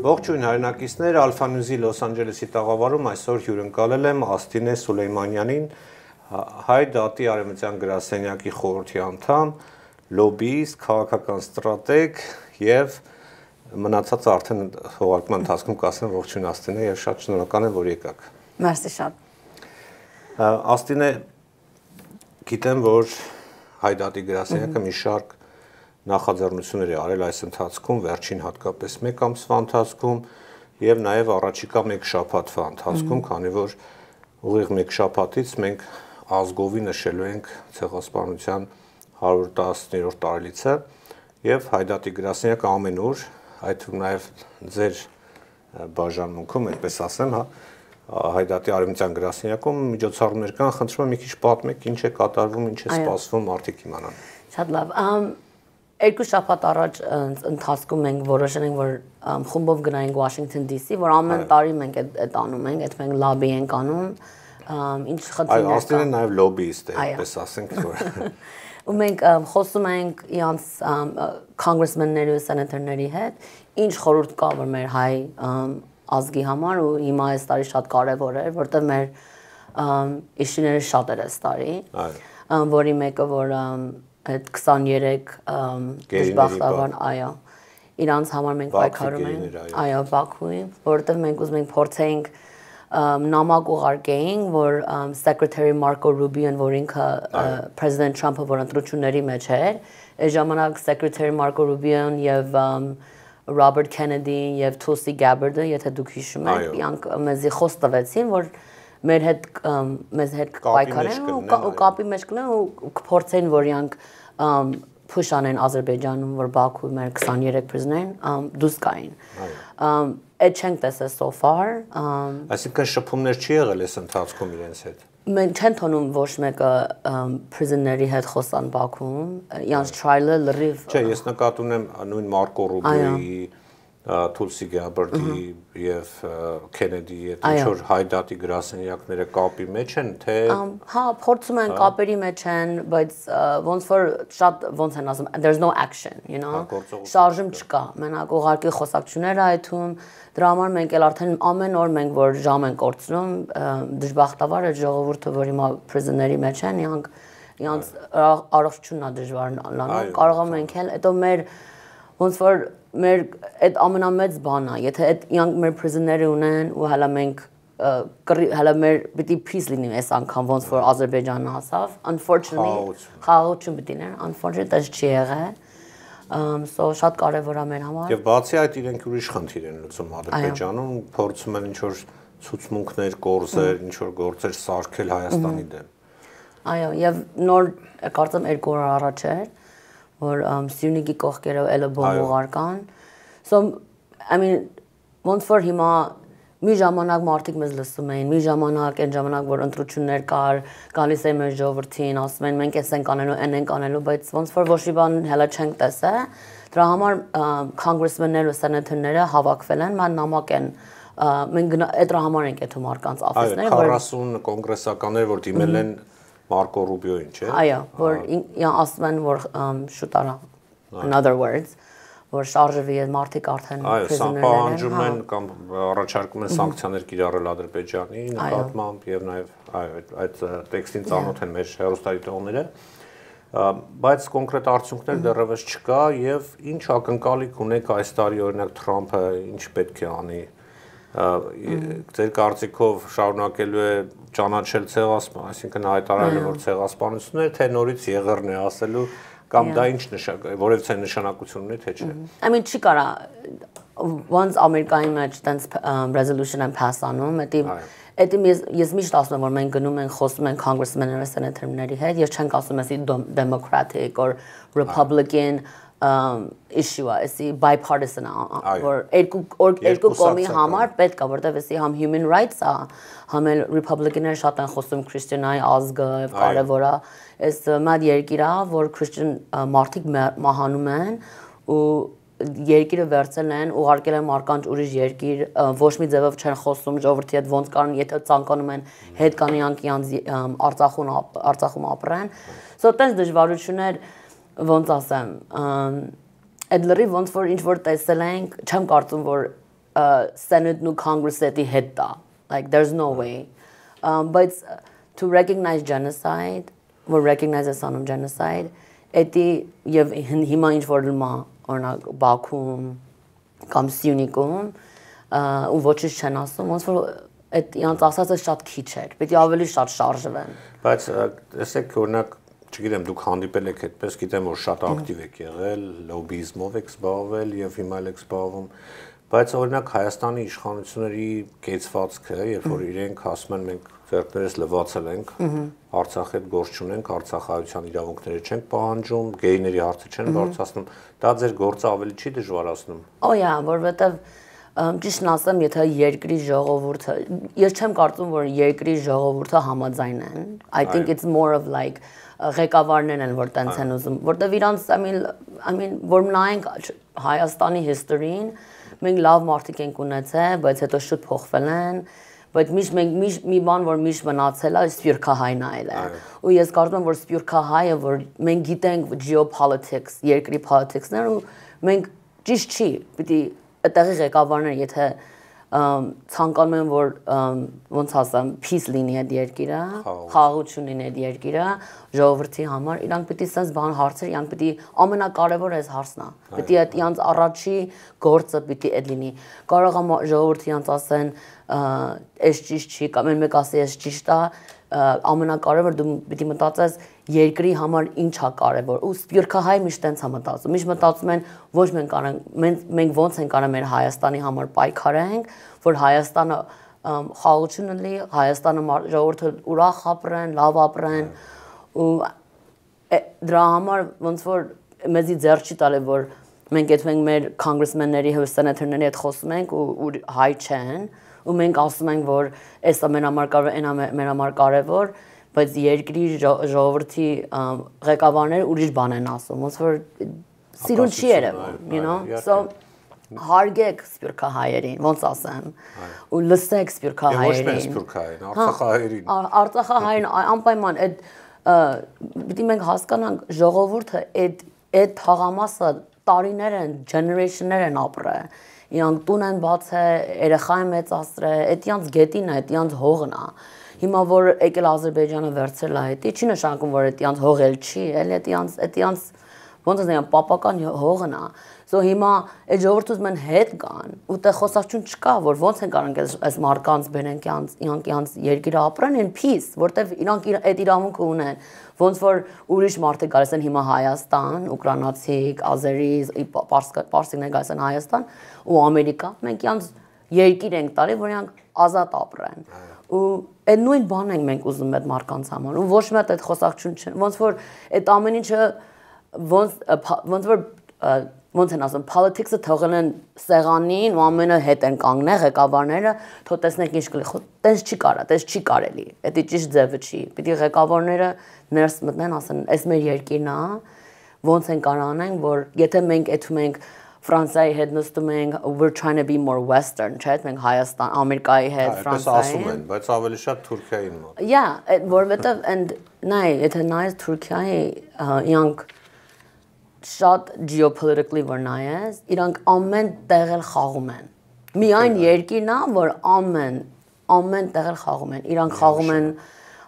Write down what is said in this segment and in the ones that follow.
Ողջույն հայրենակիցներ, Alpha News-ի Los Angeles-ի տաղավարում այսօր հյուրընկալել եմ Աստինե Սուլեյմանյանին, Հայ դատի արևմտյան գրասենյակի խորհրդի անդամ, լոբբիստ, քաղաքական ստրատեգ եւ մնացածը արդեն հողարկման ընթացքում կասեմ ողջույն Աստինե եւ շատ շնորհակալ եմ, որ եկաք։ Մերսի շատ։ Աստինե, գիտեմ, որ Հայ դատի գրասենյակը մի շարք նախաձեռնություններ է արել այս ընթացքում, վերջին հատկապես 1 ամսվա ընթացքում եւ նաեւ առաջիկա 1 շաբաթվա ընթացքում, քանի որ ուղիղ 1 շաբաթից մենք ազգովի նշելու ենք ցեղասպանության 110-րդ տարելիցը եւ Հայ դատի գրասենյակը ամեն օր, այդ թվում նաեւ ձեր բաժանմունքում, այդպես ասեմ, հա, Հայ դատի արևմտյան գրասենյակում միջոցառումներ կան, խնդրում եմ մի քիչ պատմեք, ինչ է կատարվում, ինչ է սպասվում, մարդիկ իմանան։ Շատ լավ։ Երկու շաբաթ առաջ ընթացքում մենք որոշել ենք, որ խումբով գնայինք Washington DC, որ ամեն տարի մենք այդ անում ենք, այդ մենք լոբի ենք անում, ինչ խնդիրներ կան։ Աստինեն նաև լոբբիստ է, այդպես ասենք, որ ու մենք խոսում ենք իրանց congressmen-ների ու senator-ների հետ, ինչ խորհուրդ կա որ մեր հայ ազգի համար ու հիմա այս տարի շատ կարևոր էր, որտեղ մեր իշիները շատ էր այս տարի, որի մեկը որ այդ 23 դժբախտաբար, այո, իրանց համար մենք պայքարում ենք, այո, Բաքուի, որովհետև մենք ուզում ենք փորձենք նամակ ուղարկեինք, որ Secretary Marco Rubio-ն, որ ինքը President Trump-ը, որ ընտրությունների մեջ էր, այդ ժամանակ Secretary Marco Rubio-ն եւ Robert Kennedy-ն եւ Tulsi Gabbard-ը, եթե դուք հիշում եք, իրանք մեզի խոս տվեցին, որ մեր հետ պայքարեն ու կապի մեջ կլեն ու կփորձեն որ իրանք push անեն Ադրբեջանում որ Բաքու մեր 23 prisoner-ին դուրս գային։ Այդ չենք տեսել so far։ Այսինքն շփումներ չի եղել այս ընթացքում իրենց հետ։ Մենք չեն թողնում ոչ մեկը prisoner-ների հետ խոսան Բաքուում, իրանց trial-ը լրիվ։ Չէ, ես նկատի ունեմ նույն Մարկո Ռուբիոյի Tulsi Gabbard-ի եւ Kennedy-ի հետ ինչ որ Հայ դատի գրասենյակները կապի մեջ են, թե հա, փորձում են կապերի մեջ են, բայց ոնց որ շատ ոնց են ասում, there's no action, you know, շարժում չկա, մենակ ուղղակի խոսակցություններ այդում, դրա համար մենք էլ արդեն ամեն օր մենք որ ժամ ենք կորցնում, դժբախտաբար այդ ժողովուրդը որ հիմա prisoner-ների մեջ են, իրանց առողջությունն է դժվար լանում, կարող ենք էլ, հետո մեր ոնց որ մեր այդ ամենամեծ բանը, եթե այդ իրանք մեր prisoner-ները ունեն ու հələ մենք հələ մեր պիտի peace լինի այս անգամ ոնց որ Ադրբեջանը ասավ, unfortunately խաղաղություն պիտի լինի, unfortunately չի եղել, so շատ կարևոր է մեր համար։ Եվ բացի այդ իրենք ուրիշ խնդիր են լուծում Ադրբեջանում, փորձում են ինչ որ ցուցմունքներ, գործեր, ինչ որ գործեր սարքել Հայաստանի դեմ։ Այո, եւ նոր կարծեմ 2 օր առաջ էր որ Սյունիքի կողքերը էլը բոմ ուղարկան։ So I mean ոնց որ հիմա մի ժամանակ մարդիկ մեզ լսում էին, մի ժամանակ այն ժամանակ որ ընտրություններ կար, գալիս էին մեր ժողովրդին, ասում են մենք էս ենք անելու, այն ենք անելու, բայց ոնց որ ոչ մի բան հələ չենք տեսել։ Դրա համար congressmen-ները ու senator-ները հավաքվել են, ման նամակ են մենք այդ դրա համար ենք այդում արկանց office-ները, որ 40 կոնգրեսականներ որ դիմել են Marco Rubio-ին, չէ՞։ Այո, որ ասում են որ շուտ արա, in other words, որ շարժվի այդ մարդիկ արդեն prisoner-ներ են։ Այո, սա պահանջում են կամ առաջարկում են սանկցիաներ կիրառել Ադրբեջանի նկատմամբ եւ նաեւ այդ տեքստին ծանոթ են մեր հեռուստադիտողները, բայց կոնկրետ արդյունքներ դեռևս չկա եւ ինչ ակնկալիք ունեք այս տարի օրինակ Թրամփը ինչ պետք է անի։ Ձեր կարծիքով շարունակելու է ճանաչել ցեղասպան, այսինքն հայտարարել որ ցեղասպանությունն է, թե նորից եղերն է ասելու կամ դա ինչ որևէ նշանակություն ունի, թե չէ։ I mean չի կարա once Ամերիկայի մեջ տենց resolution են pass անում, Էդի ես միշտ ասում եմ որ մենք գնում ենք խոսում ենք congressmen-ների, senator-ների հետ, ես չենք ասում էսի democratic or republican issue է, էսի bipartisan որ երկու կողմի համար պետք է, որտեղ էսի համ human rights է, համ էլ republican-ները շատ են խոսում քրիստիանայի ազգը եւ կարեւոր է, այս մատ երկիր է, որ քրիստիան մարդիկ մահանում են ու երկիրը վերցել են, ուղարկել են մարկանց ուրիշ երկիր, ոչ մի ձևով չեն խոսում ժողովրդի հետ ոնց կան, եթե ցանկանում են հետ կան իրանք Արցախում ապրեն։ So տես դժվարություններ ոնց ասեմ, այդ լրիվ ոնց որ ինչ որ տեսել ենք, չեմ կարծում որ Senate and Congress հետ տա, like there's no way. But to recognize genocide, we recognize a son of genocide, etի եւ հիմա ինչ որ լմա օրինակ Բաքվում կամ Սյունիքում ու ոչինչ չեն ասում, ոնց որ այդ իրանց ասածը շատ քիչ էր, պետք է ավելի շատ շարժվեն։ Բայց տեսեք օրինակ, չգիտեմ, դուք հանդիպել եք այդպես, գիտեմ որ շատ ակտիվ եք եղել, լոբիզմով եք զբաղվել եւ հիմա եք զբաղվում, բայց օրինակ Հայաստանի իշխանությունների կեցվածքը, երբ որ իրենք ասում են մենք ձեռքներս լվացել ենք, Արցախի հետ գործ չունենք, Արցախայության իրավունքները չենք պահանջում, գեյների հարցը չեն բարձրացնում, դա ձեր գործը ավելի չի դժվարացնում։ Օյա, որովհետեւ ճիշտն ասեմ, եթե երկրի ժողովուրդը, ես չեմ կարծում, որ երկրի ժողովուրդը համաձայն են։ I think it's more of like ղեկավարներն են, որ տենց են ուզում, որտեվ իրանց I mean, որ նայենք Հայաստանի history-ին, մենք լավ մարդիկ ենք ունեցել, բայց հետո շուտ փոխվել են, բայց միշտ մի բան, որ միշտ մնացել է, սփյուռքահայն է։ Ու ես կարծում եմ, որ սփյուռքահայը, որ մենք գիտենք geopolitics, երկրի politics-ներ ու մենք ճիշտ չի, պիտի այդտեղի ղեկավարները, եթե ցանկանում են, որ ոնց ասեմ, peace լինի այդ երկիրը, խաղաղություն լինի այդ երկիրը, ժողովրդի համար, իրանք պիտի sense բան հարցեր, իրանք պիտի ամենակարևորը այս հարցն է։ Պիտի այդ իրանց առաջի գործը պիտի այդ լինի։ Կարող է ժողովրդի իրանց ասեն, այս ճիշտ չի, կամ մեկ ասի այս ճիշտ է, ամենակարևոր դու պիտի մտածես երկրի համար ինչ է կարևոր ու սփյուռքահայ միշտ տենց է մտածում միշտ մտածում են ոչ մենք ոնց ենք կարող մեր Հայաստանի համար պայքարենք որ Հայաստանը խաղաղություն ունի Հայաստանը ժողովուրդը ուրախ ապրեն լավ ապրեն ու դրա համար ոնց որ մեզի ձեռ չի տալի որ մենք եթե մենք մեր կոնգրեսմենների ու սենատորների հետ խոսում ենք ու հայ չեն ու մենք ասում ենք որ այս ամենամար կարևոր այն ամենամար կարևոր բայց երկրի ժողովրդի ղեկավարները ուրիշ բան են ասում ոնց որ սիրուն չի երևում you know so հարգեք սփյուռքահայերին ոնց ասեմ ու լսեք սփյուռքահայերին ոչ սփյուռքահայերին արցախահայերին արցախահայերին անպայման այդ պիտի մենք հասկանանք ժողովուրդը այդ թաղամասը տարիներ են generationներ են ապրել իրանք տուն են բացել, երեխա են մեծացրել, այդ իրանց գետին է, այդ իրանց հողն է։ Հիմա որ եկել Ադրբեջանը վերցրել է հետի, չի նշանակում որ այդ իրանց հող էլ չի, էլի այդ իրանց ոնց ասեմ, պապական հողն է։ So հիմա այդ ժողովուրդը մեն հետ կան, ու տեղ խոսակցություն չկա, որ ոնց են կարող այս մարկանց բերենք իրանք երկիրը ապրեն in peace, որտեվ իրանք այդ իրավունքը ունեն։ Ոնց որ ուրիշ մարդիկ գալիս են հիմա Հայաստան, ուկրաինացիք, ազերի, պարսիկներ գալիս են Հայաստան ու Ամերիկա, մենք իրանք երկիր ենք տալի, որ իրանք ազատ ապրեն։ Ու այդ նույն բանն ենք մենք ուզում այդ մարկանց համար։ Ու ոչ մի հատ այդ խոսակցություն չեն։ Ոնց որ այդ ամեն ինչը ոնց որ ոնց են ասում, politics-ը թողել են սեղանին ու ամենը հետ են կանգնել ղեկավարները, թող տեսնենք ինչ կլինի, տես չի կարա, տես չի կարելի, դա ճիշտ ձևը չի։ Պիտի ղեկավարները ներս մտնեն, ասեն, այս մեր երկիրն է, ոնց են կարող անենք, որ եթե մենք այդում ենք Ֆրանսիայի հետ նստում ենք, we're trying to be more western, չէ՞, մենք Հայաստան, Ամերիկայի հետ, Ֆրանսիայի։ Ասում են, բայց ավելի շատ Թուրքիային մոտ։ Yeah, որովհետև and նայ, եթե նայես Թուրքիայի, իրանք շատ geopolitically որ նայես, իրանք ամեն տեղ էլ խաղում են։ Միայն երկիրն է, որ ամեն տեղ էլ խաղում են։ Իրանք խաղում են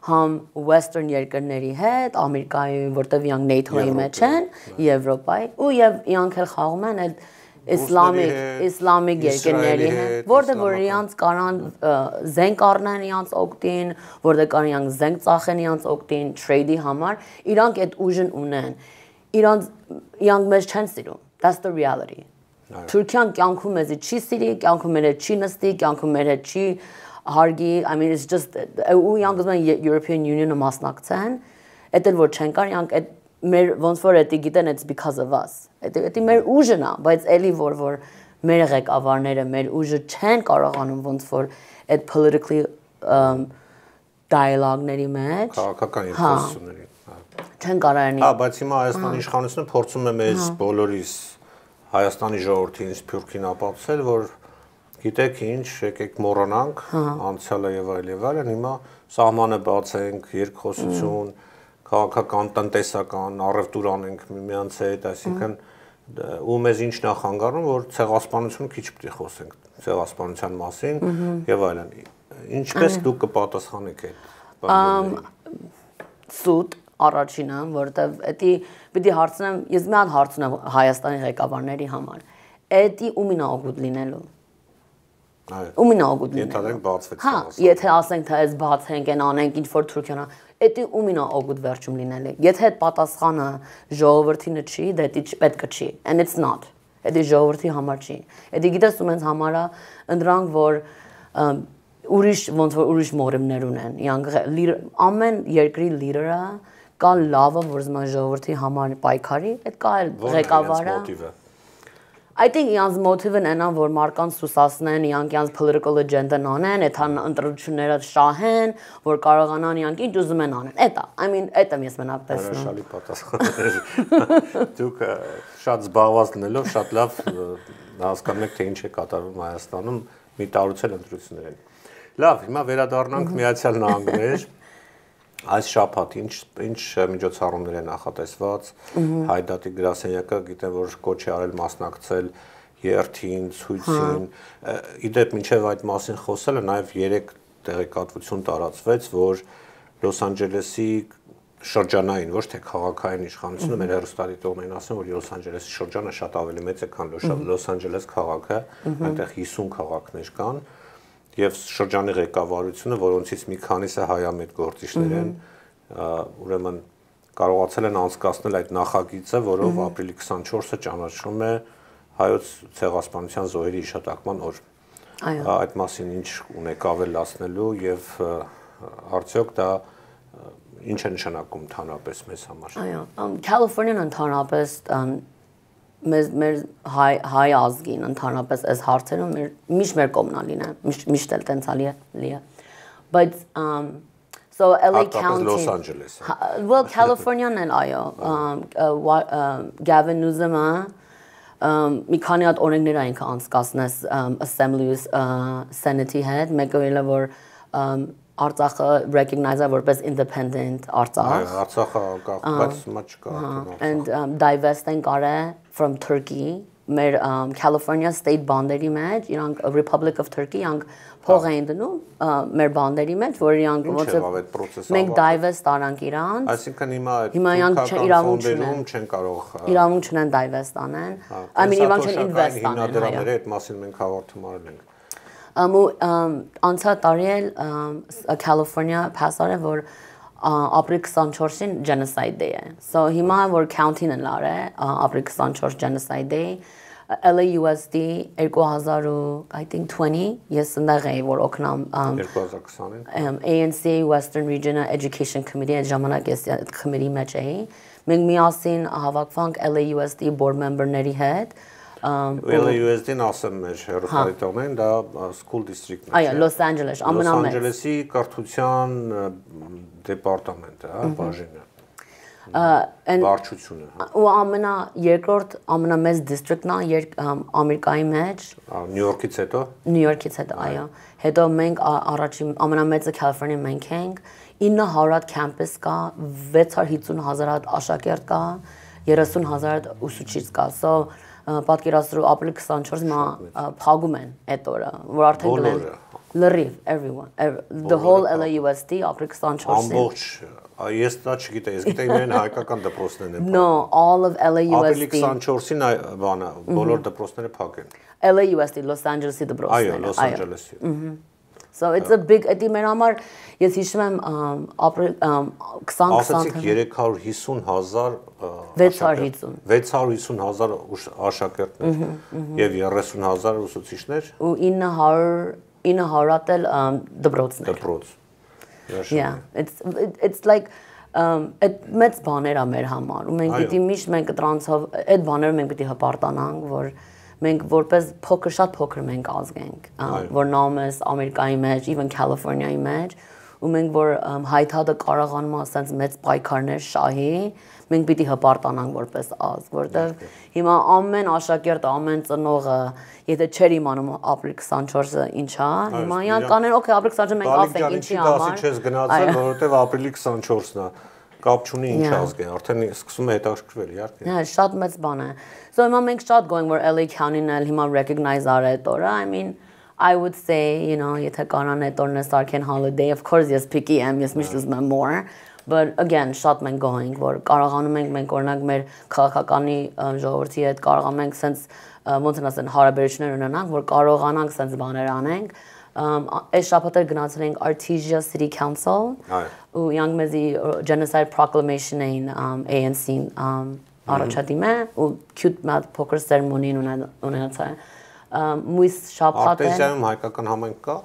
համ western երկրների հետ, Ամերիկայի, որտեղ իրանք NATO-ի մեջ են, Եվրոպայի, ու եւ իրանք էլ խաղում են այդ իսլամիկ երկրների հետ, որտեղ որ իրանք կարան զենք առնեն իրանք օգտին, որտեղ կարան իրանք զենք ծախեն իրանք օգտին trade-ի համար, իրանք այդ ուժն ունեն։ Իրանք մեզ չեն սիրում, that's the reality։ Թուրքիան կյանքում մեզի չի սիրի, կյանքում մեր հետ չի նստի, կյանքում մեր հետ չի հարգի, I mean it's just ու իրանք ուզում են European Union-ը մասնակցեն, այդ էլ որ չեն կար, իրանք այդ մեր ոնց որ էդի գիտեն it's because of us։ Էդի մեր ուժն է, բայց էլի որ մեր ղեկավարները մեր ուժը չեն կարողանում ոնց որ այդ politically dialogue-ների մեջ քաղաքական երկխոսությունների չեն կարողանի։ Բայց հիմա Հայաստանի իշխանությունը փորձում է մեզ բոլորիս Հայաստանի ժողովրդին սփյուռքին ապացուցել, որ գիտեք ինչ, եկեք մոռանանք անցյալը եւ այլն, հիմա սահմանը բացենք, երկխոսություն, քաղաքական, տնտեսական, առևտուր անենք միմյանց հետ, այսինքն ու մեզ ինչն է խանգարում, որ ցեղասպանությունը քիչ պետք է խոսենք ցեղասպանության մասին եւ այլն։ Ինչպես դուք կպատասխանեք այդ բաններին։ Սուտ առաջինը, որովհետեւ դա պիտի հարցնեմ, ես մի հատ հարց ունեմ Հայաստանի ղեկավարների համար։ Էդի ումին օգուտ լինելու։ Ումին օգուտ լինելու։ Ենթադրենք բացվեց։ Հա, եթե ասենք թե այս բացենք, այն անենք, ինչ որ Թուրքիան, էդի ումին օգուտ վերջում լինելու։ Եթե այդ պատասխանը ժողովրդինը չի, դա պետք չի, and it's not։ Էդի ժողովրդի համար չի։ Էդի գիտես ում ens համար է, ընդրանք որ ուրիշ ոնց որ ուրիշ մորումներ ունեն։ Իրանք ամեն երկրի լիդերը կա լավը, որ զմա ժողովրդի համար պայքարի, այդ կա էլ ղեկավարը։ I think իրանց մոտիվն այնա որ մարկանց սուսացնեն, իրանք political agenda-ն անեն, այդան ընտրությունները շահեն, որ կարողանան իրանք ինչ ուզում են անեն։ Էտա, I mean, էտա ես մենակ տեսնում։ Հրաշալի պատասխան։ Դուք շատ զբաղված լինելով շատ լավ հասկանում եք թե ինչ է կատարվում Հայաստանում, մի տարուց էլ ընտրություններ են։ Լավ, հիմա վերադառնանք Միացյալ Նահանգներ։ Այս շաբաթ ինչ միջոցառումներ են նախատեսված Հայդատի գրասենյակը գիտեմ որ կոչ է արել մասնակցել երթին, ցույցին իդեպ մինչև այդ մասին խոսելը նաև 3 տեղեկատվություն տարածվեց որ Լոս Անջելեսի շրջանային ոչ թե քաղաքային իշխանությունը մեր հեռուստադիտողներն ասում որ Լոս Անջելեսի շրջանը շատ ավելի մեծ է քան Լոս Անջելես քաղաքը այնտեղ 50 քաղաքներ կան Եվ շրջանի ղեկավարությունը, որոնցից մի քանիսը հայամետ գործիչներ են, ուրեմն կարողացել են անցկացնել այդ նախագիծը, որով ապրիլի 24-ը ճանաչվում է հայոց ցեղասպանության զոհերի հիշատակման օր։ Այդ մասին ինչ ունեք ավելացնելու եւ արդյոք դա ինչ է նշանակում ընդհանրապես մեզ համար։ Այո, Կալիֆոռնիան ընդհանրապես մեր հայ ազգին ընդհանրապես այս հարցերում միշտ մեր կողմնալին է միշտ էլ տենցալի է but so LA County Los Angeles well California-ն էլ այո Gavin Newsom-ը մի քանի հատ օրենքներ այնք անցկացնես Assembly-ից Senate-ի հետ մեկը էլ որ Արցախը recognize-ը որպես independent Արցախ Արցախը կախված մաչկա and divest են կարել from Turkey մեր California state bond-երի մեջ իրանք Republic of Turkey իրանք փող էին դնում մեր բանդերի մեջ որ իրանք ոնց մենք divest արանք իրան այսինքն հիմա իրանք իրավունք չեն կարող իրավունք չունեն divest անեն I mean իրանք չեն invest անեն հիմնադրամների այդ մասին մենք հաղորդում արել ենք անցյալ տարի էլ California pass-արել որ ապրիլ 24-ին genocide day է so հիմա որ county-ն էլ արել ապրիլ 24 genocide day LAUSD 2000 I think 20 ես ընդեղ էի որ օգնամ 2020-ին ANC Western Regional Education Committee այդ ժամանակ ես այդ committee մեջ էի մենք միասին հավաքվանք LAUSD board member-ների հետ LAUSD-ն ասեմ մեր հեռուստադիտողներին դա school district-ն է այո Los Angeles ամենամեծ Los Angeles-ի կրթության դեպարտամենտը հա բաժինը վարչությունը ու երկրորդ ամենամեծ district-ն է Ամերիկայի մեջ Նյու Յորքից հետո Նյու Յորքից հետո այո հետո մենք առաջին ամենամեծը California մենք ենք 900 հատ campus կա 650,000 հատ աշակերտ կա 30,000 ուսուցիչ կա so պատկերացրու ապրիլ 24-ը մա փագում են այդ օրը որ արդեն գլեն լրիվ everyone the whole LAUSD ապրիլ 24-ին ամբողջ ես դա չգիտեի ես գիտեի միայն հայկական դպրոցներն են no all of LAUSD ապրիլի 24-ին բանը բոլոր դպրոցները փակ են LAUSD Los Angeles-ի դպրոցները այո Los Angeles-ի So it's a big էդի մեր համար ես հիշում եմ ապրիլ 2020 ասացիք 350,000 650,000 աշակերտներ եւ 30,000 ուսուցիչներ ու 900 էլ դպրոցներ դպրոց Yeah it's like այդ մեծ բաներ է մեր համար ու մենք պիտի միշտ մենք դրանցով այդ բաները մենք պիտի հպարտանանք որ մենք որպես փոքր շատ փոքր մենք ազգ ենք որ նամես Ամերիկայի մեջ even California-ի մեջ ու մենք որ հայթադը կարողանում ասենց մեծ պայքարներ շահի մենք պիտի հպարտանանք որպես ազգ որտեվ հիմա ամեն աշակերտը ամեն ծնողը եթե չեր իմանում ապրիլ 24-ը ինչա հիմա իրանք կանեն օքեյ ապրիլ 24-ը մենք ասենք ինչի համար դասի չես գնացել որովհետեվ ապրիլի 24-ն է կապ չունի ինչ ազգ է, արդեն սկսում է հետաքրքրվել, իհարկե։ Հա, շատ մեծ բան է։ So հիմա մենք շատ going որ LA County-ն էլ հիմա recognize արի այդ օրը, I mean I would say, եթե կանան այդ օրն է սարքեն holiday, of course ես picky եմ, ես միշտ ուզում եմ more, but again շատ մենք going որ կարողանում ենք մենք օրինակ մեր քաղաքականի ժողովրդի հետ կարողանում ենք sense ոնց են ասեն հարաբերություններ ունենանք, որ կարողանանք sense բաներ անենք։ Այս շաբաթը գնացել ենք Artesia City Council ու իրանք մեզի genocide proclamation էին ANC-ին առաջադիմը ու cute մատ փոքր ceremony ունեցա մույս շաբաթ է Artesia-ում հայկական համայնք կա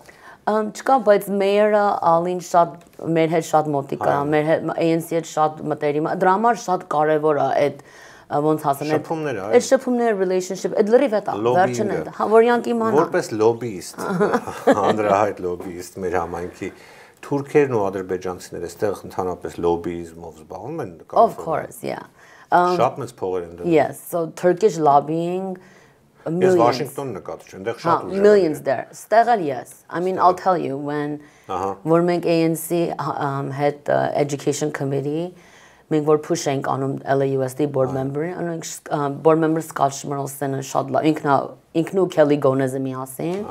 չկա բայց մեյորը ալին շատ մեր հետ շատ մոտիկ է մեր հետ ANC-ի հետ շատ մտերիմ դրա համար շատ կարևոր է այդ ոնց ասեմ այդ շփումները relationship այդ լրիվ է վերջին է որ իրանք իմանա որպես լոբիիստ հանրահայտ լոբիիստ մեր համայնքի թուրքերն ու ադրբեջանցիները այստեղ ընդհանրապես լոբիիզմով զբաղվում են Of course yeah շատ մեծ փողեր են դնում Yes so Turkish lobbying Ես Վաշինգտոն նկատի չեմ, այնտեղ շատ ուժ millions there. Ստեղալ yes. I mean I'll tell you when որ մենք ANC had education committee մենք որ push ենք անում LAUSD board member անենք board member Scott Schmerlson-ը շատ լավ ինքնու Kelly Gomez-ը միասին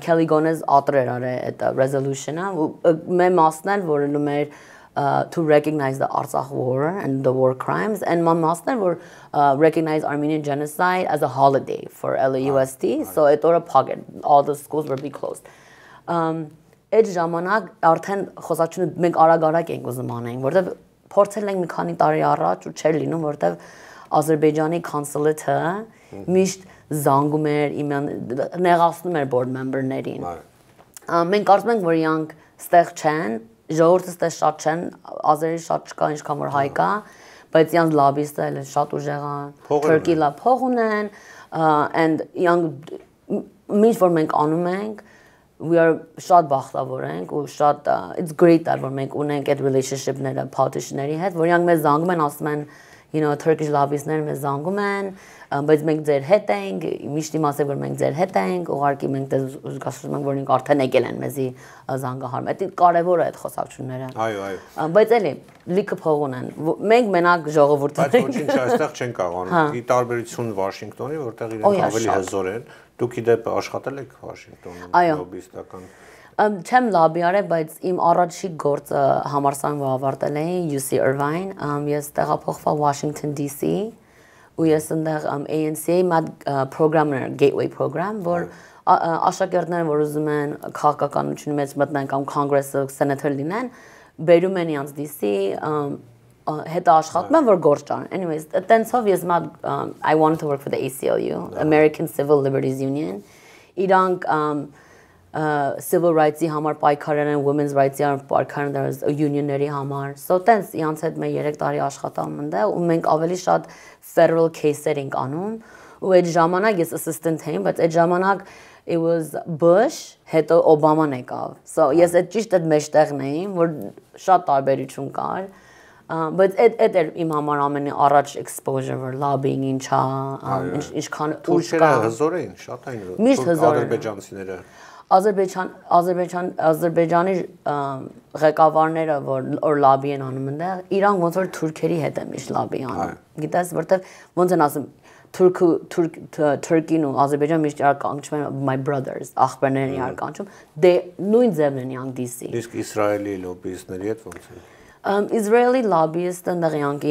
Kelly Gomez author-եր արել այդ resolution-ը մեր մասն էլ որ մեր to recognize the Artsakh war and the war crimes and my master were recognize Armenian genocide as a holiday for LAUSD so it or a pocket all the schools will be closed այդ ժամանակ արդեն խոսակցությունը մենք արագ-արագ ենք ուզում անենք որտեվ փորձել ենք մի քանի տարի առաջ ու չէր լինում որտեվ Ադրբեջանի consulate-ը միշտ զանգում էր նեղացնում էր board member-ներին մենք կարծում ենք որ իրանք ստեղ չեն ժողովուրդը ստեղ շատ չեն ազերի շատ չկա ինչքան որ հայ կա բայց իրանք լոբիստը էլ շատ ուժեղ են Turkey լա փող ունեն and իրանք ինչ որ մենք անում ենք we are շատ բախտավոր ենք ու շատ it's great that որ մենք ունենք այդ relationship-ները politician-ների հետ որ իրանք մեզ զանգում են ասում են Turkish lobbyist-ները մեզ զանգում են բայց մենք ձեր հետ ենք միշտ իմացեք որ մենք ձեր հետ ենք ուղղակի մենք դες զգացում ենք որ ինք արդեն եկել են մեզի զանգահարում այդ կարևոր է այդ խոսակցությունները այո բայց էլի լիքը փող ունեն մենք մենակ ժողովուրդը բայց ոչինչ այստեղ չեն կարողանում ի տարբերություն Վաշինգտոնի որտեղ իրենք ավելի հզոր են դուք իդեպ աշխատել եք Վաշինգտոնում լոբիստական չեմ լոբի արել, բայց իմ առաջի գործը համալսարանում ավարտել էի UC Irvine, ես տեղափոխվա Washington DC ու ես այնտեղ ANC-ի մատ պրոգրամներ Gateway program, որ աշակերտները որ ուզում են քաղաքականությունի մեջ մտնեն կամ Congress-ը senator լինեն, բերում են իրանց DC հետո աշխատում են որ գործ ճան։ Anyways, տենցով ես մատ I wanted to work for the ACLU, American Civil Liberties Union։ Իրանք civil rights-ի համար պայքարել են, women's rights-ի համար պայքարել են union-ների համար։ So տենց իրանց հետ մեր 3 տարի աշխատում ընդեղ ու մենք ավելի շատ federal case-եր ենք անում ու այդ ժամանակ ես assistant եմ, բայց այդ ժամանակ it was Bush, հետո Obama-ն եկավ։ So ես այդ ճիշտ այդ մեջտեղն եմ, որ շատ տարբերություն կար։ But այդ իմ համար ամենի առաջ exposure որ lobbying ինչա, ինչքան ուժ կա։ Հզոր էին, շատ այն ադրբեջանցիները։ Ադրբեջանի ղեկավարները որ լոբի են անում այնտեղ, իրանք ոնց որ թուրքերի հետ են միշտ լոբի անում։ Գիտես, որտեվ ոնց են ասում Turkey-ն ու Ադրբեջանը միշտ իրար կանչում են my brothers, աղբերներն իրար կանչում, դե նույն ձևն են իրանք DC։ Իսկ Իսրայելի լոբիստների հետ ոնց է։ Israeli lobbyist and իրանք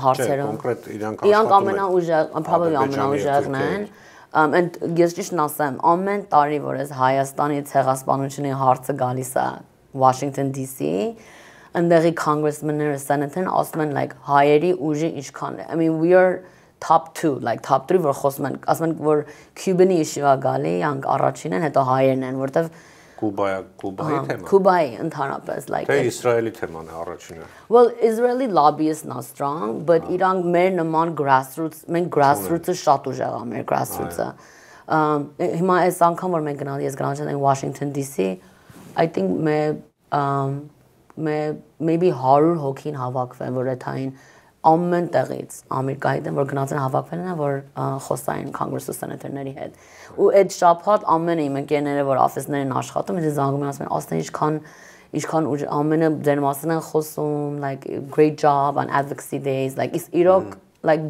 հարցերը։ Կոնկրետ իրանք ամենաուժեղ, probably ամենաուժեղն են։ And ես ճիշտ ասեմ, ամեն տարի որ ես Հայաստանի ցեղասպանությունի հարցը գալիս է Washington DC, այնտեղի congressman-ները, senator-ն ասում են like հայերի ուժը ինչքան է։ I mean we are top 2, like top 3 որ խոսում են, ասում են որ Cuban-ի issue-ը գալի, իրանք առաջին են, հետո հայերն են, որտեվ Կուբայի թեմա։ Կուբայի ընդհանրապես like Թե Իսրայելի թեման է առաջինը։ Well, Israeli lobbyists not strong, but իրանք մեր նման grassroots, մենք grassroots-ը շատ ուժեղ է, մեր grassroots-ը։ Հիմա այս անգամ որ մենք գնալ ես գնալ եմ Washington DC, I think maybe 100 հոգին հավաքվել, որ այդային ամեն տեղից Ամերիկայից որ գնացին հավաքվել են որ խոսային Congress-ը senator-ների հետ ու այդ շաբաթ ամեն իմ ընկերները որ office-ներն աշխատում են զանգում են ասում են ասեն ինչքան Ինչքան ամենը ձեր մասին են խոսում, like great job on advocacy days, like is իրոք like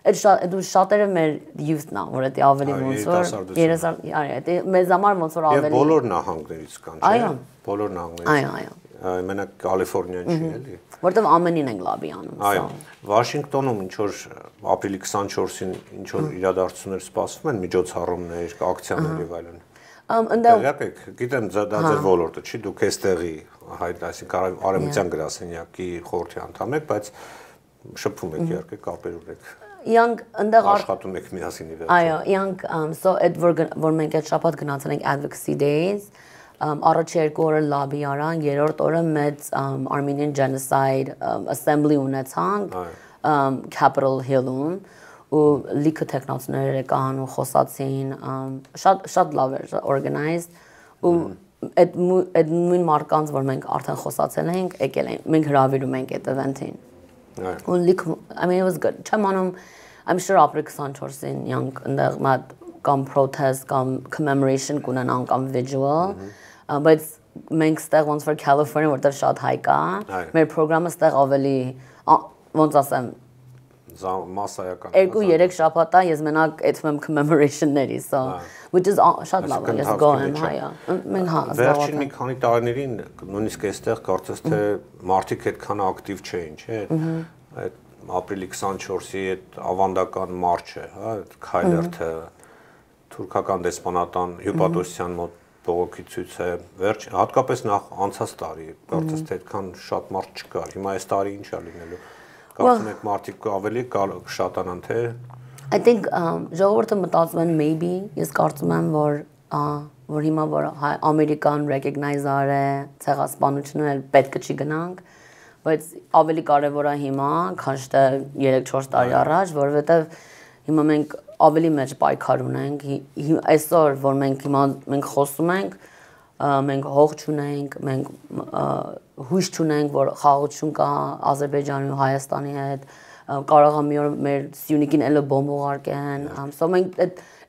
դու շատերը մեր youth-ն է, որ դա ավելի ոնց որ երեսարդ, մեզ համար ոնց որ ավելի։ Եվ բոլոր նահանգներից կան, չէ՞։ Բոլոր նահանգներից։ Մենակ Կալիֆոռնիան չի, էլի։ Որտեվ ամենին ենք լաբի անում։ Այո, Վաշինգտոնում ինչ որ ապրիլի 24-ին ինչ որ իրադարձություններ սպասվում են, միջոցառումներ, ակցիաներ եւ այլն։ Այնտեղ գիտեմ դա ձեր ոլորտը չի, դուք էստեղի հայտ, այսինքն արևմտյան գրասենյակի խորհրդի անդամ եք, բայց շփվում եք իհարկե կապեր ունեք։ Իանք այնտեղ աշխատում եք միասին ի վերջո։ Այո, իանք so այդ որ մենք այդ շաբաթ գնացել ենք advocacy days, առաջի 2 օրը լաբի արան, երրորդ օրը մեծ Armenian genocide assembly ունեցանք Capitol Hill-ում ու լիքը տեխնացիներ եկան ու խոսացին, շատ լավ էր organized ու այդ նույն մարկանց որ մենք արդեն խոսացել ենք, եկել են, մենք հրավիրում ենք այդ event-ին։ Ու լիքը, I mean it was good։ Չեմ անում, I'm sure ապրիլ 24-ին յանք այնտեղ մատ կամ protest կամ commemoration կունենան կամ visual, բայց մենք ստեղ ոնց որ California որտեղ շատ հայ կա, մեր պրոգրամը ստեղ ավելի ոնց ասեմ մասսայական 2-3 շաբաթ է ես մենակ այդում եմ commemoration-ների, so which is շատ լավ է, ես գոհ եմ, հայա։ Մենք հա վերջին մի քանի տարիներին նույնիսկ այստեղ կարծես թե մարդիկ այդքան ակտիվ չէին, չէ՞։ Այդ ապրիլի 24-ի այդ ավանդական մարշը, հա, քայլերթը թուրքական դեսպանատան հյուպատոսյան մոտ բողոքի ցույցը, վերջ հատկապես նախ անցած տարի, կարծես թե այդքան շատ մարդ չկար։ Հիմա այս տարի ինչ է լինելու։ Կարծում եք մարդիկ ավելի կշատանան, թե I think ժողովուրդը մտածում են maybe, ես կարծում եմ որ հիմա որ Ամերիկան recognize-ար է, ցեղասպանությունը պետք է չի գնանք, բայց ավելի կարևոր է հիմա, քան թե 3-4 տարի առաջ, որովհետև հիմա մենք ավելի մեծ պայքար ունենք, այսօր որ մենք խոսում ենք, մենք հող չունենք, մենք հույս չունենք, որ խաղաղություն կա Ադրբեջանի ու Հայաստանի հետ, կարող է մի օր մեր Սյունիքին էլը բոմբ ուղարկեն, so մենք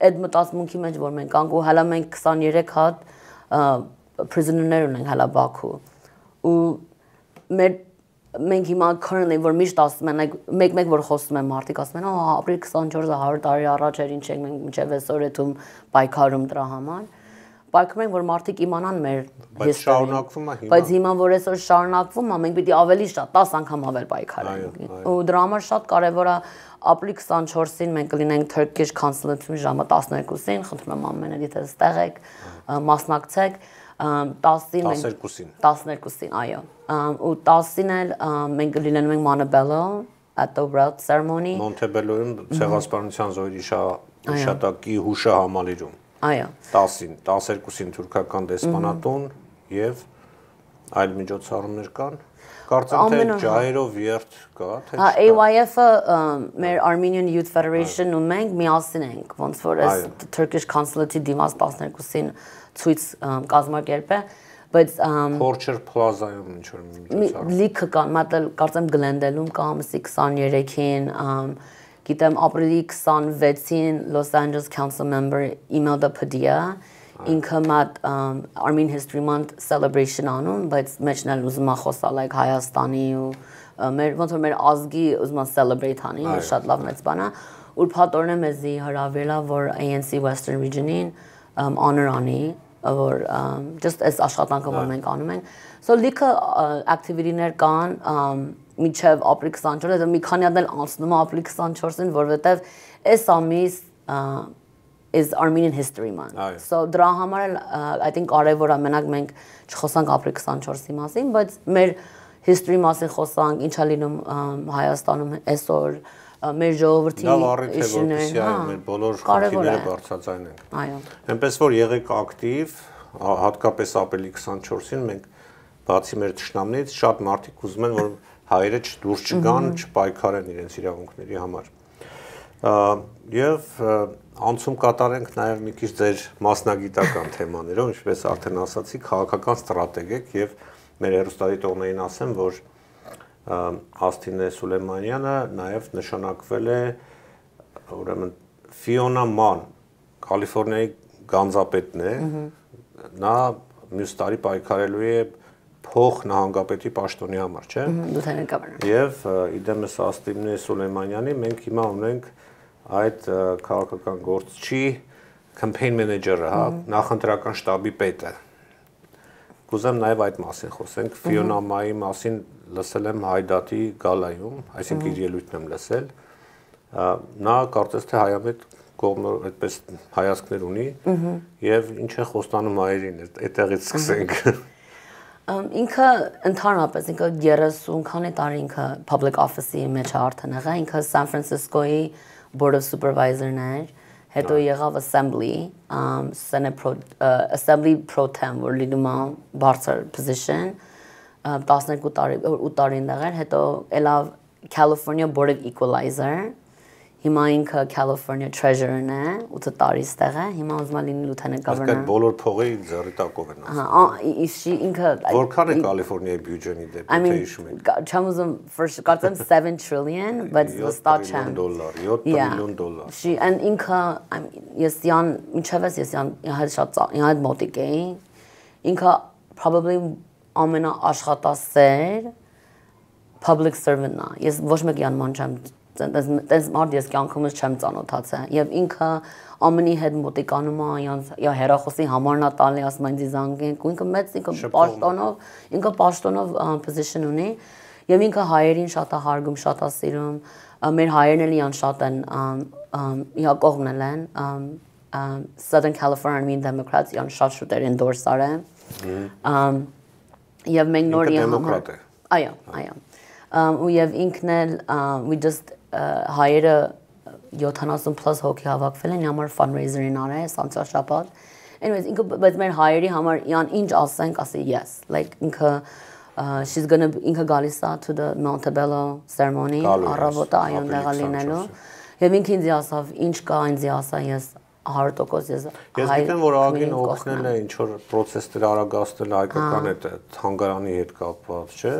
այդ մտածմունքի մեջ որ մենք կանք ու հələ մենք 23 հատ prisoner-ներ ունենք հələ Բաքու ու մենք հիմա currently որ միշտ ասում են մեկ որ խոսում են մարդիկ ասում են ապրիլ 24-ը 100 տարի առաջ էր ինչ ենք մենք մինչև այսօր էթում պայքարում դրա համար պայքարում ենք որ մարդիկ իմանան մեր բայց շարունակվում է հիմա բայց հիմա որ այսօր շարունակվում է մենք պիտի ավելի շատ 10 անգամ ավել պայքարենք ու դրա համար շատ կարևոր է ապրիլ 24-ին մենք կլինենք Turkish Consulate-ում ժամը 12-ին խնդրում եմ ամենը եթե ստեղ եք մասնակցեք 12-ին, այո, ու 10-ին էլ մենք լինելու ենք Montebello at the World Ceremony Montebello-ում ցեղասպանության զոհերի հիշատակի հուշահամալիրում այո 10-ին 12-ին թուրքական դեսպանատուն եւ այլ միջոցառումներ կան կարծեմ թե ջահերով երթ կա թե հա AYF-ը մեր Armenian Youth Federation ու մենք միասին ենք ոնց որ այս Turkish Consulate-ի դիմաց 12-ին ցույց կազմակերպ է, բայց Porcher Plaza-ում ինչ որ միջոցառում լիքը կան, մատել կարծեմ Glendale-ում կա ամսի 23-ին, գիտեմ ապրիլի 26-ին Los Angeles Council member Imelda Padilla ինքը մատ Armenian History Month celebration անում, բայց մեջն էլ ուզում է խոսալ like Հայաստանի ու մեր ոնց որ մեր ազգի ուզում է celebrate անի, շատ լավ մեծ բան է, ուրբաթ օրն է մեզի հրավիրել որ ANC Western Region-ին honor անի որ just as աշխատանքը որ մենք անում ենք so լիքը activity-ներ կան միջև ապրիլ 24-ը մի քանի հատ էլ անցնում է ապրիլ 24-ին որովհետև այս ամիս is Armenian History Month so դրա համար էլ I think կարևոր է մենակ մենք չխոսանք ապրիլ 24-ի մասին բայց մեր history մասին խոսանք ինչա լինում Հայաստանում այսօր մեր ժողովրդի իշխանները մեր բոլոր խնդիրները բարձրացնենք։ Այո։ Այնպես որ եղեք ակտիվ, հատկապես ապրիլի 24-ին մենք բացի մեր ճշնամներից շատ մարդիկ ուզում են որ հայերը դուրս չգան, չպայքարեն իրենց իրավունքների համար։ Եվ անցում կատարենք նաև մի քիչ ձեր մասնագիտական թեմաներով, ինչպես արդեն ասացի, քաղաքական ստրատեգ եք եւ մեր հեռուստադիտողներին ասեմ, որ Աստինե Սուլեյմանյանը նաև նշանակվել է ուրեմն Ֆիոնա Ման Կալիֆոռնիայի գանձապետն է նա մյուս տարի պայքարելու է փող նահանգապետի պաշտոնի համար, չէ՞։ Lieutenant governor։ Եվ իդեմս Աստիվնի Սուլեյմանյանի մենք հիմա ունենք այդ քաղաքական գործչի campaign manager-ը, հա, նախընտրական շտաբի պետը։ Կուզեմ նաև այդ մասին խոսենք, Ֆիոնա Մայի մասին լսել եմ Հայդատի գալայում, այսինքն իր ելույթն եմ լսել։ Նա կարծես թե հայամետ կողմը այդպես հայացքներ ունի եւ ինչ է խոստանում հայերին, այդտեղից սկսենք։ Ինքը ընդհանրապես ինքը 30 քանի տարի ինքը public office-ի մեջ արդեն եղա, ինքը San Francisco-ի Board of Supervisor-ն էր, հետո եղավ Assembly, Assembly Pro Tem, որ լինում է բարձր position, 12 տարի, 8 տարի ընդեղեր, հետո ելավ California Board of Equalizer, հիմա ինքը California Treasurer-ն է, 8 տարի ստեղ է, հիմա ուզում է լինի Lieutenant Governor։ Այսինքն բոլոր փողի ձեռի տակով են ասում։ Հա, ինքը Որքան է Կալիֆոռնիայի բյուջեն դեպի թե հիշում եք։ Չեմ ուզում կարծեմ 7 trillion, բայց վստահ չեմ։ $7 trillion։ She and ինքը ես յան ինչևս ես յան շատ մոտիկ էի։ Ինքը probably ամենաաշխատասեր public servant-ն է։ Ես ոչ մեկ յան չեմ Դες մարդ ես կյանքումս չեմ ծանոթացել եւ ինքը ամենի հետ մոտիկանում է հերախոսի համարն է տալի ասում ինձ զանգենք ու ինքը պաշտոնով position ունի եւ ինքը հայերին շատ է հարգում շատ է սիրում մեր հայերն էլ յան շատ են իհա կողմնել են Southern California Armenian Democrats յան շատ շուտեր endorse արեն եւ մենք նոր դեմոկրատ է այո ու եւ ինքն էլ we just հայերը 70+ հոգի հավաքվել են համար fundraiser-ին արել սանցա շաբաթ anyways ինքը բայց մեր հայերի համար յան ինչ ասենք ասի yes like ինքը she's gonna ինքը գալիս է to the Montebello ceremony առավոտը այոն դեղա լինելու եւ ինքը ինձ ասավ ինչ կա ինձ ասա ես 100% ես գիտեմ որ ագին օգնել է ինչ որ process-ներ արագացնել հայկական այդ հանգարանի հետ կապված չէ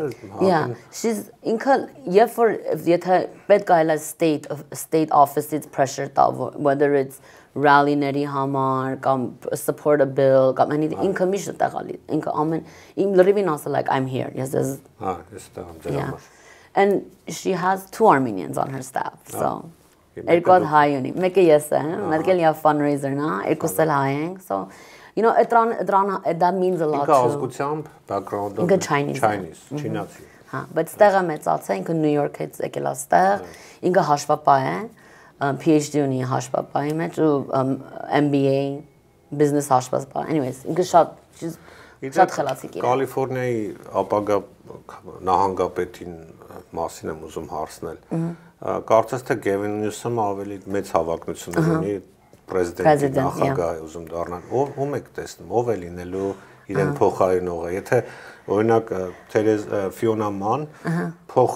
Yeah she's ինքը երբ որ եթե պետք է այլ state office-ից pressure տա whether it's rally-ների համար կամ support a bill կամ anything ինքը միշտ տեղալի ինքը ամեն իմ լրիվին ասել like I'm here yes հա ես դա եմ ձեր համար and she has 2 Armenians on her staff so Երկու հայ ունի, մեկը ես եմ, մեկը լիա fundraiser-ն է, երկուսս էլ հայ ենք, so you know that means a lot to ազգությամբ background-ով ինքը Chinese, չինացի։ Հա, բայց ստեղը մեծացել, ինքը New York-ից եկել է ստեղ, ինքը հաշվապահ է, PhD ունի հաշվապահի մեջ ու MBA business հաշվապահ, anyways, ինքը շատ խելացի կիր է։ Կալիֆոռնիայի ապագա նահանգապետին մասին եմ ուզում հարցնել։ Կարծես թե Գևին Նյուսոմը ավելի մեծ հավակնություն ունի պրեզիդենտի նախագահ ուզում դառնալ։ Ում եք տեսնում, ով է լինելու իրեն փոխարինողը։ Եթե օրինակ Ֆիոնա Ման փոխ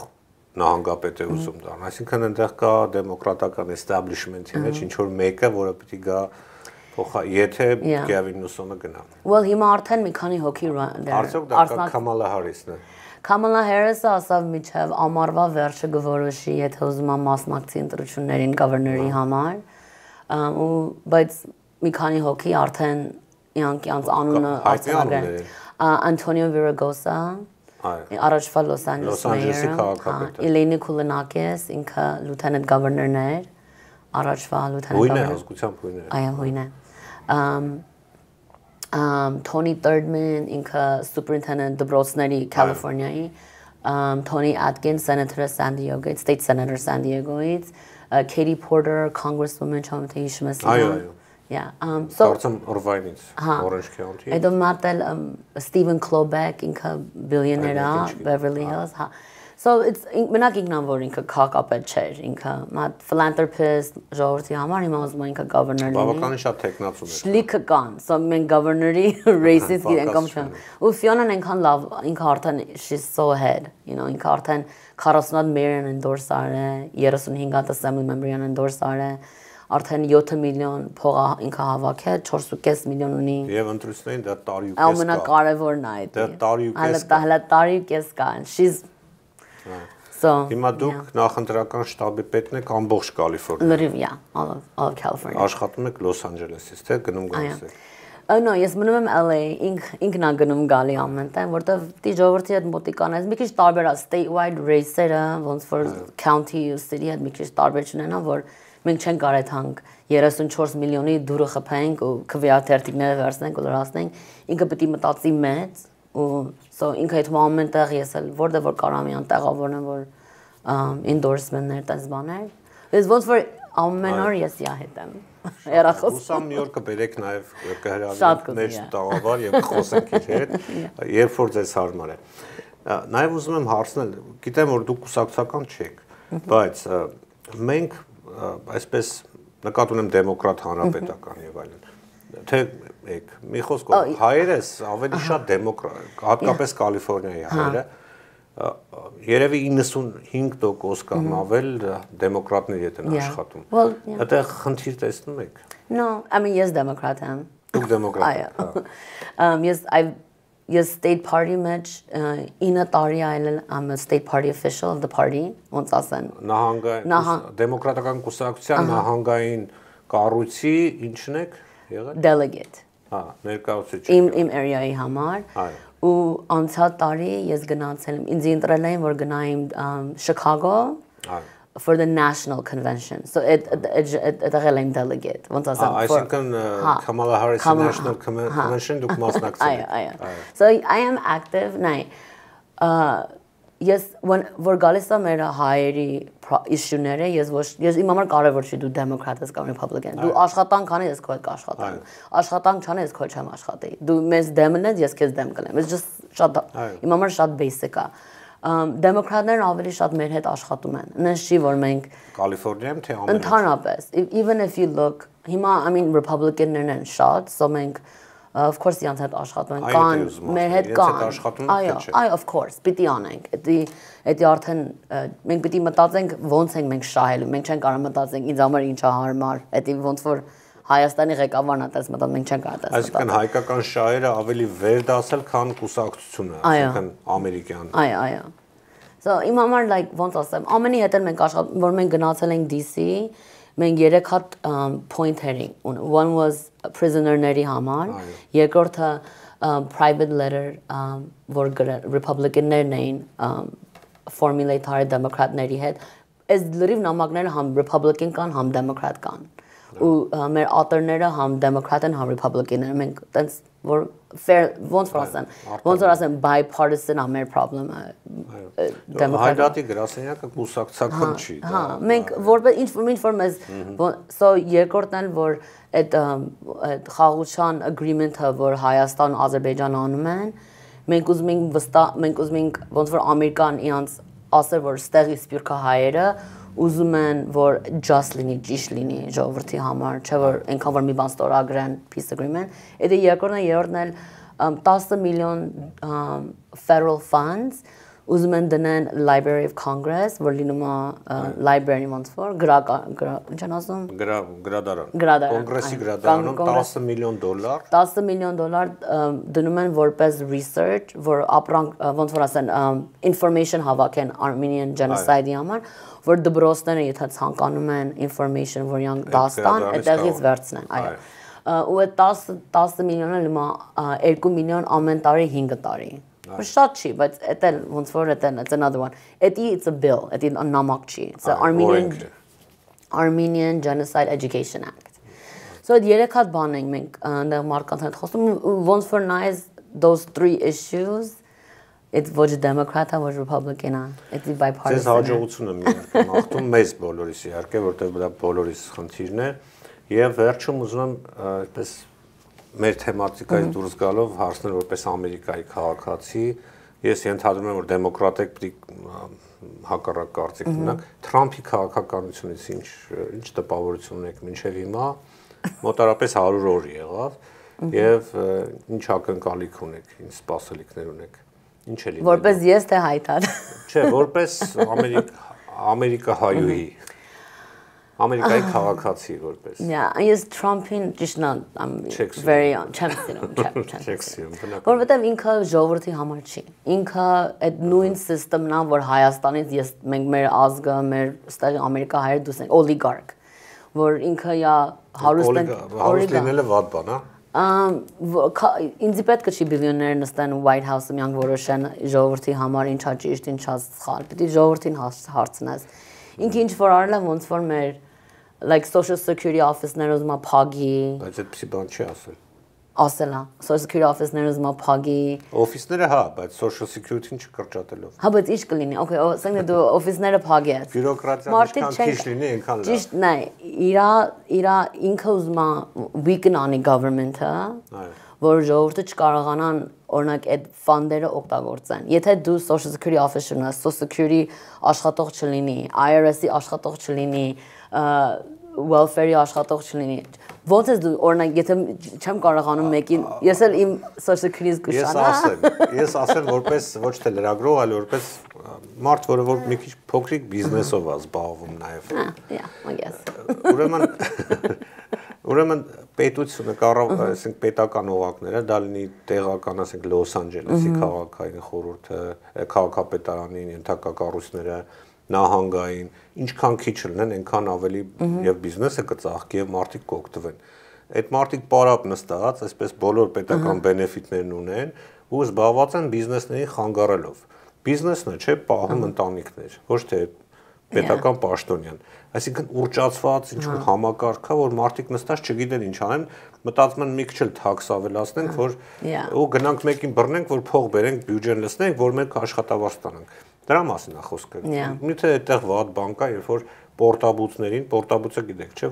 նահանգապետ է ուզում դառնալ, այսինքն այնտեղ կա դեմոկրատական establishment-ի մեջ ինչ որ մեկը, որը պիտի գա եթե Գևին Նյուսոմը գնա։ Well, հիմա արդեն մի քանի հոգի Արդյոք դա Կամալա Հարիսն է։ Kamala Harris-ը ասավ միջև ամառվա վերջը գորոշի, եթե ուզում է մասնակցի ընտրություններին գավերնորի համար, ու բայց մի քանի հոգի արդեն իրանց անունը արձանագրել։ Antonio Villaraigosa, առաջվա Los Angeles mayor, Eleni Koulinakis, ինքը lieutenant governor-ն էր, առաջվա lieutenant governor։ Հույն է, ազգությամբ հույն է։ Այո, հույն է։ Tony Thurmond, ինքը superintendent Dubrovsky, California, Tony Atkins, senator San Diego, state senator San Diego, Katie Porter, congresswoman Ayo. Yeah. So Orange County. I don't matter Stephen Klobeck, ինքը billionaire Beverly Hills. So it's մենակ ինքնավոր ինքը քաղաքապետ չէր, ինքը մատ philanthropist, ժողովրդի համար հիմա ուզում է ինքը governor լինի։ Բավականին շատ տեխնացու է։ Շլիկը կան, so մենք governor-ի race-ից գիտենք ում չեմ։ Ու Ֆիոնան այնքան լավ, ինքը արդեն she's so ahead, you know, ինքը արդեն 40-ատ mayor-ն endorse արել, 35-ատ assembly member-ն endorse արել, արդեն 7 միլիոն փող ինքը հավաքել, 4.5 միլիոն ունի։ Եվ ընտրություններին դա տարի ու կես կա։ Ամենակարևորն է դա։ Դա տարի ու կես կա։ Հələ տարի ու կես կա։ She's So հիմա դուք նախընտրական շտաբի պետն եք ամբողջ Կալիֆոռնիա։ Literally, yeah, all of California. Աշխատում եք Լոս Անջելեսից, թե գնում գալիս եք։ No, ես մնում եմ LA, ինքն ա գնում գալի ամեն տեղ, որտեվ դի ժողովրդի հետ մոտիկան ես, մի քիչ տարբեր է statewide race-երը, ոնց որ county ու city հետ մի քիչ տարբեր չունենա, որ մենք չենք կարել թանկ 34 միլիոնի դուրը խփենք ու քվեաթերթիկները վերցնենք ու լրացնենք, ինքը պետք է մտածի մեծ ու so ինքը այդ ամեն տեղ ես էլ որտեղ որ կարամ իան տեղավորնեմ որ endorsement-ներ տես բաներ։ Ես ոնց որ ամեն օր ես իա հետ եմ։ Երախոս։ Ուսամ մի օր կբերեք նաև կհրավիրենք մեր տաղավար եւ խոսենք իր հետ, երբ որ ձեզ հարմար է։ Նաև ուզում եմ հարցնել, գիտեմ որ դուք կուսակցական չեք, բայց մենք այսպես նկատի ունեմ դեմոկրատ հանրապետական եւ այլն։ Թե եք մի խոսքով հայերս ավելի շատ դեմոկրատ, հատկապես Կալիֆոռնիայի հայերը երևի 95% կամ ավել դեմոկրատների հետ են աշխատում։ Այդտեղ խնդիր տեսնում եք։ No, I mean yes Democrat եմ։ Դուք դեմոկրատ եք։ Yes state party մեջ 9 տարի այլ I'm a state party official of the party, ոնց ասեն։ Դեմոկրատական կուսակցության նահանգային կառույցի ինչն եք եղել։ Delegate։ Ներկայացուցիչ։ Իմ area-ի համար։ Ու անցյալ տարի ես գնացել եմ, ինձ ընտրել էին որ գնայիմ Chicago for the national convention. So այդտեղ եմ delegate. Ոնց ասեմ։ Այսինքն Kamala Harris National Convention դուք մասնակցել եք։ Այո։ So I am active, նայ։ Ես որ գալիս եմ մեր հայերի issue-ները, ես իմ համար կարևոր չի դու դեմոկրատ ես կամ ռեփուբլիկան։ Դու աշխատանք անես, ես քո հետ կաշխատեմ։ Աշխատանք չանես, ես քո չեմ աշխատի։ Դու մեզ դեմն ես, ես քեզ դեմ կլեմ։ It's just շատ իմ համար շատ basic է։ Դեմոկրատներն ավելի շատ մեր հետ աշխատում են։ Նենց չի որ մենք Կալիֆոռնիայում թե ամենը։ Ընդհանրապես, even if you look, հիմա I mean Republican-ներն են շատ, so մենք of course իրանց հետ աշխատում են, կան, մեր հետ կան։ Այո, of course, պիտի անենք։ Դա արդեն մենք պիտի մտածենք ոնց ենք մենք շահելու։ Մենք չենք կարող մտածենք ինձ համար ինչա հարմար։ Դա ոնց որ Հայաստանի ղեկավարն է տես մտածում, մենք չենք կարող տես։ Այսինքն հայկական շահերը ավելի վեր դասել, քան կուսակցությունը, այսինքն ամերիկյան։ Այո։ So իմ համար like ոնց ասեմ, ամենի հետ էլ մենք աշխատում, որ մենք գնացել ենք DC, մենք 3 հատ point-երի, one was prisoner-ների համար, երկրորդը private letter, որ Republican-ներն էին formulate արել դեմոկրատների հետ, այս լրիվ նամակները համ Republican կան, համ դեմոկրատ կան։ Ու մեր author-ները համ դեմոկրատ են, համ Republican են, մենք տենց որ fair ոնց որ ասեմ bipartisan է մեր problem-ը Հայդատի գրասենյակը կուսակցական չի հա մենք որպես ինչ որ մեզ so երկրորդն էլ որ այդ խաղաղության agreement-ը որ Հայաստան Ադրբեջան անում են մենք ուզում ենք ոնց որ Ամերիկան իրանց ասել որ ստեղի սպյուրքա հայերը ուզում են որ just լինի ճիշտ լինի ժողովրդի համար չէ որ այնքան որ մի բան ստորագրեն peace agreement դա երրորդն էլ 10 միլիոն federal funds ուզում են դնեն Library of Congress որ լինում է library ոնց որ ինչ են ասում գրադարան կոնգրեսի գրադարանում $10 միլիոն 10 միլիոն դոլար դնում են որպես research որ ապրանք ոնց որ ասեն information հավաքեն Armenian genocide-ի համար որ դպրոցները եթե ցանկանում են information որ իրանք դաստան այդտեղից վերցնեն այո ու այդ 10 միլիոնը լիմա 2 միլիոն ամեն տարի 5 տարի շատ չի բայց դա ոնց որ դա it's another one it's a bill դա նամակ չի it's Armenian Genocide Education Act so երեք հատ բան ենք մենք այնտեղ մարկանց հետ խոսում ոնց որ նայես those three issues it's ոչ դեմոկրատ ոչ ռեփուբլիկան it's bipartisan Ձեզ հաջողություն եմ իհարկե մաղթում մեզ բոլորիս իհարկե որտեղ դա բոլորիս խնդիրն է եւ վերջում ուզում եմ այդպես մեր թեմատիկայից դուրս գալով հարցնել որպես Ամերիկայի քաղաքացի ես ենթադրում եմ որ դեմոկրատիկ պիտի հակառակ կարծիք ունենաք Թրամփի քաղաքականությունից ինչ տպավորություն ունեք մինչև հիմա մոտարապես 100 օր եղավ եւ ինչ ակնկալիք ունեք ինչ սպասելիքներ ունեք ինչ է լինելու որպես ես թե հայտար չէ որպես Ամերիկա հայուհի Ամերիկայի քաղաքացի որպես ես Թրամփին ճիշտն I'm very չեմ որովհետև ինքը ժողովրդի համար չի ինքը այդ նույն սիստեմն է որ Հայաստանից մենք մեր ազգը մեր ստեղ Ամերիկա հայեր դուս ենք օլիգարք որ ինքը հարուստ լինելը վատ բան է Ինձ պետք չի բիլիոներները նստեն White House-ը միանգ որոշեն ժողովրդի համար ինչա ճիշտ, ինչա սխալ։ Պետք է ժողովրդին հարցնես։ Ինքը ինչ որ արել է ոնց որ մեր like social security office-ները ուզում է փագի։ Բայց այդպեսի բան չի ասել։ Ասելա, social security office-ները ուզում է փագի։ Օֆիսները հա, բայց social security-ին չկրճատելով։ Հա, բայց ինչ կլինի։ Okay, ասենք դու օֆիսները փագես։ Բյուրոկրատիան ինչքան քիչ լինի, այնքան լավ։ Ճիշտ նայ, իրա ինքը ուզում է weaken անի government-ը, որ ժողովուրդը չկարողանան օրինակ այդ ֆանդերը օգտագործեն։ Եթե դու social security office-ը ունես, social security աշխատող չլինի, IRS-ի աշխատող չլինի, welfare-ի աշխատող չլինի, ոնց ես դու օրինակ եթե չեմ կարողանում մեկին, ես էլ իմ social security-ից կշանա։ Ես ասեմ որպես ոչ թե լրագրող, այլ որպես մարդ, որը որ մի քիչ փոքրիկ բիզնեսով է զբաղվում նաև։ I guess։ Ուրեմն պետությունը ասենք պետական օղակները, դա լինի տեղական, ասենք Լոս Անջելեսի քաղաքային խորհուրդը, քաղաքապետարանին, ենթակա կառույցները, նահանգային, ինչքան քիչ լինեն, այնքան ավելի եւ բիզնեսը կծաղկի եւ մարդիկ կօգտվեն։ Այդ մարդիկ պարապ նստած, այսպես բոլոր պետական բենեֆիտներն ունեն ու զբաղված են բիզնեսների խանգարելով։ Բիզնեսն է, չէ, պահում ընտանիքներ, ոչ թե պետական պաշտոնյան։ Այսինքն ուռճացված ինչ-որ համակարգ կա, որ մարդիկ նստած չգիտեն ինչ անեն, մտածում են մի քիչ էլ թաքս ավելացնենք, որ ու գնանք մեկին բռնենք, որ փող բերենք, բյուջեն լցնենք, որ մենք աշխատավարձ ստանանք։ Դրա մասին է խոսքը։ Միթե այդտեղ վատ բան կա, երբ որ պորտաբուցը գիտեք, չէ՞,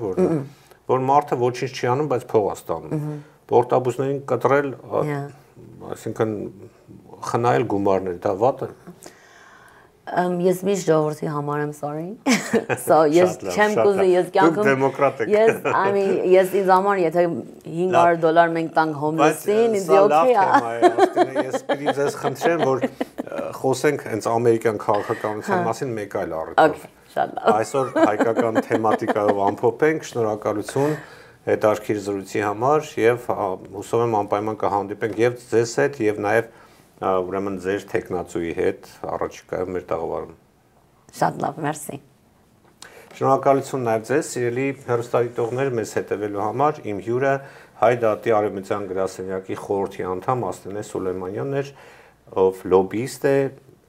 որ մարդը ոչինչ չի անում, բայց փող է ստանում։ Պորտաբուցներին կտրել, այսինքն խնայել գումարներ, դա վատ է։ Ես միշտ ժողովրդի համար եմ sorry։ So ես չեմ կուզի, ես կյանքում դեմոկրատ եք։ Ես I mean ես ինձ համար եթե $500 մենք տանք homeless-ին, ինձ okay է։ Ես պիտի ձեզ խնդրեմ, որ խոսենք հենց ամերիկյան քաղաքականության մասին մեկ այլ առիթով։ Այսօր հայկական թեմատիկայով ամփոփենք, շնորհակալություն հետաքրքիր զրույցի համար եւ հուսով եմ անպայման կհանդիպենք եւ ձեզ հետ եւ նաեւ ուրեմն ձեր տեխնացուի հետ առաջիկայում մեր տաղավարում։ Շատ լավ, մերսի։ Շնորհակալություն նաեւ ձեզ, սիրելի հեռուստադիտողներ, մեզ հետևելու համար։ Իմ հյուրը Հայ դատի արևմտյան գրասենյակի խորհրդի անդամ Ասլինե Սուլեյմանյանն էր, ով լոբբիստ է,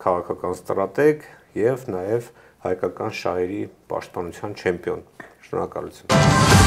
քաղաքական ստրատեգ եւ նաեւ հայկական շահերի պաշտպանության չեմպիոն։ Շնորհակալություն։